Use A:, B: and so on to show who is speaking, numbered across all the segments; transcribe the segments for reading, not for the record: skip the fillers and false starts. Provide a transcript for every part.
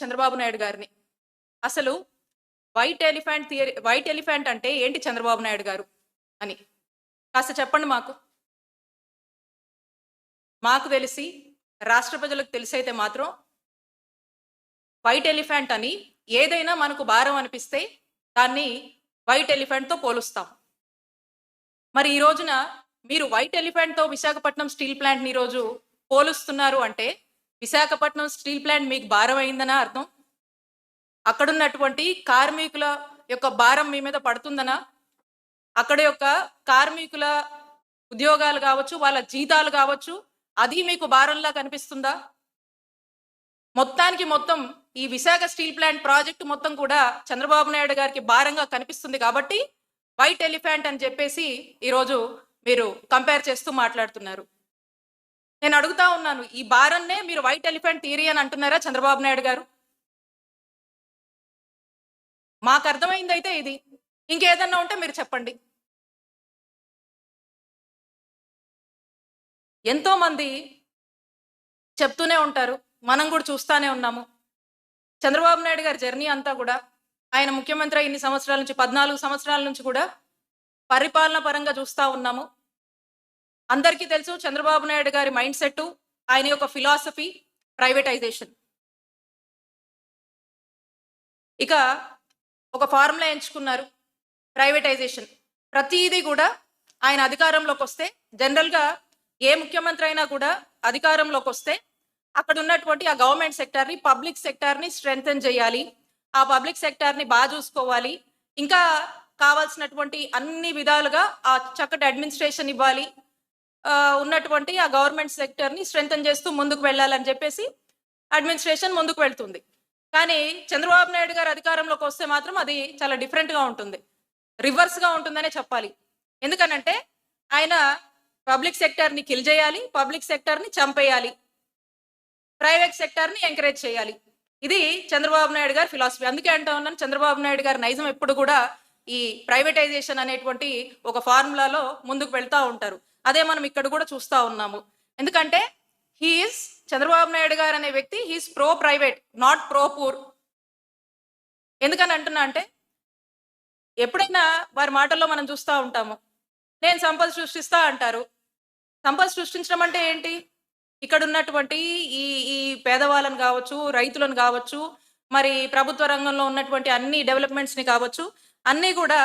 A: చంద్రబాబు నాయుడు గారిని అసలు white elephant అంటే ఏంటి చంద్రబాబు నాయుడు గారు అని కాస్త చెప్పండి మాకు. మాకు తెలిసి రాష్ట్ర ప్రజలకు తెలిసైతే మాత్రం వైట్ ఎలిఫెంట్ అని ఏదైనా మనకు భారం అనిపిస్తే దాన్ని వైట్ ఎలిఫెంట్తో పోలుస్తాం. మరి ఈ రోజున మీరు వైట్ ఎలిఫెంట్తో విశాఖపట్నం స్టీల్ ప్లాంట్ని ఈరోజు పోలుస్తున్నారు అంటే విశాఖపట్నం స్టీల్ ప్లాంట్ మీకు భారం అయిందనా అర్థం? అక్కడున్నటువంటి కార్మికుల యొక్క భారం మీ మీద పడుతుందనా? అక్కడ యొక్క కార్మికుల ఉద్యోగాలు కావచ్చు, వాళ్ళ జీతాలు కావచ్చు, అది మీకు భారంలా కనిపిస్తుందా? మొత్తానికి మొత్తం ఈ విశాఖ స్టీల్ ప్లాంట్ ప్రాజెక్టు మొత్తం కూడా చంద్రబాబు నాయుడు గారికి భారంగా కనిపిస్తుంది కాబట్టి వైట్ ఎలిఫెంట్ అని చెప్పేసి ఈరోజు మీరు కంపేర్ చేస్తూ మాట్లాడుతున్నారు. నేను అడుగుతా ఉన్నాను, ఈ భారాన్నే మీరు వైట్ ఎలిఫెంట్ థియరీ అని అంటున్నారా చంద్రబాబు నాయుడు గారు? మాకు అర్థమైందైతే ఇది. ఇంకేదన్నా ఉంటే మీరు చెప్పండి. ఎంతో మంది చెప్తూనే ఉంటారు, మనం కూడా చూస్తూనే ఉన్నాము. చంద్రబాబు నాయుడు గారి జర్నీ అంతా కూడా ఆయన ముఖ్యమంత్రి ఇన్ని సంవత్సరాల నుంచి 14 సంవత్సరాల నుంచి కూడా పరిపాలన పరంగా చూస్తూ ఉన్నాము. అందరికీ తెలుసు చంద్రబాబు నాయుడు గారి మైండ్ సెట్, ఆయన యొక్క ఫిలాసఫీ ప్రైవేటైజేషన్. ఇక ఒక ఫార్ములా ఎంచుకున్నారు, ప్రైవేటైజేషన్. ప్రతిదీ కూడా ఆయన అధికారంలోకి వస్తే, జనరల్గా ఏ ముఖ్యమంత్రి అయినా కూడా అధికారంలోకి వస్తే అక్కడ ఉన్నటువంటి ఆ గవర్నమెంట్ సెక్టార్ని, పబ్లిక్ సెక్టార్ని స్ట్రెంగ్తెన్ చేయాలి, ఆ పబ్లిక్ సెక్టార్ని బాగా చూసుకోవాలి, ఇంకా కావాల్సినటువంటి అన్ని విధాలుగా ఆ చక్కటి అడ్మినిస్ట్రేషన్ ఇవ్వాలి, ఉన్నటువంటి ఆ గవర్నమెంట్ సెక్టర్ని స్ట్రెంగ్తెన్ చేస్తూ ముందుకు వెళ్ళాలని చెప్పేసి అడ్మినిస్ట్రేషన్ ముందుకు వెళ్తుంది. కానీ చంద్రబాబు నాయుడు గారు అధికారంలోకి వస్తే మాత్రం అది చాలా డిఫరెంట్గా ఉంటుంది, రివర్స్గా ఉంటుందనే చెప్పాలి. ఎందుకనంటే ఆయన పబ్లిక్ సెక్టర్ని కిల్ చేయాలి, పబ్లిక్ సెక్టర్ని చంపేయాలి, ప్రైవేట్ సెక్టర్ని ఎంకరేజ్ చేయాలి. ఇది చంద్రబాబు నాయుడు గారి ఫిలాసఫీ. అందుకే అంటా ఉన్నాను, చంద్రబాబు నాయుడు గారి నైజం ఎప్పుడు కూడా ఈ ప్రైవేటైజేషన్ అనేటువంటి ఒక ఫార్ములాలో ముందుకు వెళ్తూ ఉంటారు. అదే మనం ఇక్కడ కూడా చూస్తూ ఉన్నాము. ఎందుకంటే చంద్రబాబు నాయుడు గారు అనే వ్యక్తి he is pro private, not pro poor. ఎందుకని అంటున్నా అంటే ఎప్పుడైనా వారి మాటల్లో మనం చూస్తూ ఉంటాము, నేను సంపద సృష్టిస్తా అంటారు. సంపద సృష్టించడం అంటే ఏంటి? ఇక్కడ ఉన్నటువంటి ఈ పేదవాళ్ళని కావచ్చు, రైతులను కావచ్చు, మరి ప్రభుత్వ రంగంలో ఉన్నటువంటి అన్ని డెవలప్మెంట్స్ని కావచ్చు, అన్నీ కూడా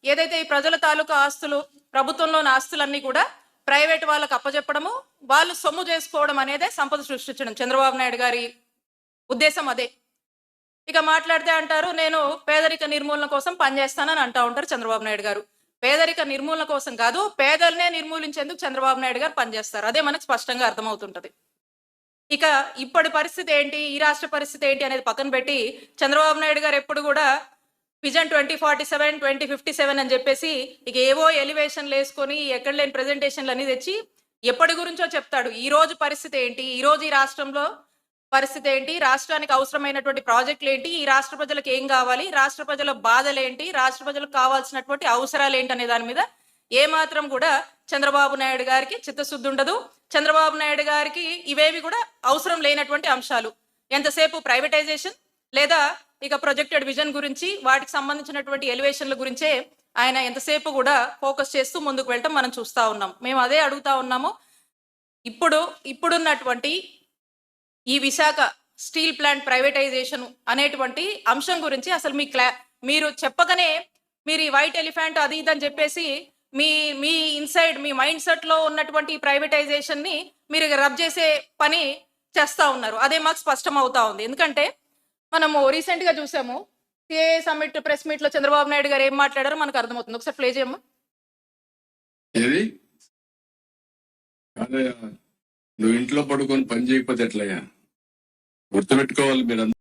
A: ఏదైతే ఈ ప్రజల తాలూకా ఆస్తులు, ప్రభుత్వంలోని ఆస్తులన్నీ కూడా ప్రైవేట్ వాళ్ళకు అప్పచెప్పడము, వాళ్ళు సొమ్ము చేసుకోవడం అనేదే సంపద సృష్టించడం. చంద్రబాబు నాయుడు గారి ఉద్దేశం అదే. ఇక మాట్లాడితే అంటారు, నేను పేదరిక నిర్మూలన కోసం పనిచేస్తానని అంటూ ఉంటారు చంద్రబాబు నాయుడు గారు. పేదరిక నిర్మూలన కోసం కాదు, పేదలనే నిర్మూలించేందుకు చంద్రబాబు నాయుడు గారు పనిచేస్తారు. అదే మనకు స్పష్టంగా అర్థమవుతుంటది. ఇక ఇప్పటి పరిస్థితి ఏంటి, ఈ రాష్ట్ర పరిస్థితి ఏంటి అనేది పక్కన పెట్టి చంద్రబాబు నాయుడు గారు ఎప్పుడు కూడా విజన్ 2047, 2057 అని చెప్పేసి ఇక ఏవో ఎలివేషన్లు వేసుకొని ఎక్కడ లేని ప్రెజెంటేషన్లు అన్ని తెచ్చి ఎప్పటి గురించో చెప్తాడు. ఈ రోజు పరిస్థితి ఏంటి, ఈ రోజు ఈ రాష్ట్రంలో పరిస్థితి ఏంటి, రాష్ట్రానికి అవసరమైనటువంటి ప్రాజెక్టులు ఏంటి, ఈ రాష్ట్ర ప్రజలకు ఏం కావాలి, రాష్ట్ర ప్రజల బాధలు ఏంటి, రాష్ట్ర ప్రజలకు కావాల్సినటువంటి అవసరాలు ఏంటి అనే దాని మీద ఏమాత్రం కూడా చంద్రబాబు నాయుడు గారికి చిత్తశుద్ధి ఉండదు. చంద్రబాబు నాయుడు గారికి ఇవేవి కూడా అవసరం లేనటువంటి అంశాలు. ఎంతసేపు ప్రైవేటైజేషన్ లేదా ఇక ప్రొజెక్టెడ్ విజన్ గురించి, వాటికి సంబంధించినటువంటి ఎలివేషన్ల గురించే ఆయన ఎంతసేపు కూడా ఫోకస్ చేస్తూ ముందుకు వెళ్ళటం మనం చూస్తూ ఉన్నాం. మేము అదే అడుగుతా ఉన్నాము, ఇప్పుడున్నటువంటి ఈ విశాఖ స్టీల్ ప్లాంట్ ప్రైవేటైజేషన్ అనేటువంటి అంశం గురించి అసలు మీరు చెప్పగానే మీరు ఈ వైట్ ఎలిఫెంట్ అది ఇదని చెప్పేసి మీ ఇన్సైడ్ మీ మైండ్ సెట్ లో ఉన్నటువంటి ప్రైవేటైజేషన్ ని మీరు రబ్ చేసే పని చేస్తా ఉన్నారు. అదే మాకు స్పష్టం అవుతా ఉంది. ఎందుకంటే మనము రీసెంట్ గా చూసాము, సిఏ సమ్మిట్ ప్రెస్ మీట్ లో చంద్రబాబు నాయుడు గారు ఏం మాట్లాడారో మనకు అర్థమవుతుంది. ఒకసారి ప్లే చేయమ్మా.
B: నువ్వు ఇంట్లో పడుకొని పని చేయకపోతే ఎట్లయ్యా? గుర్తుపెట్టుకోవాలి మీరు.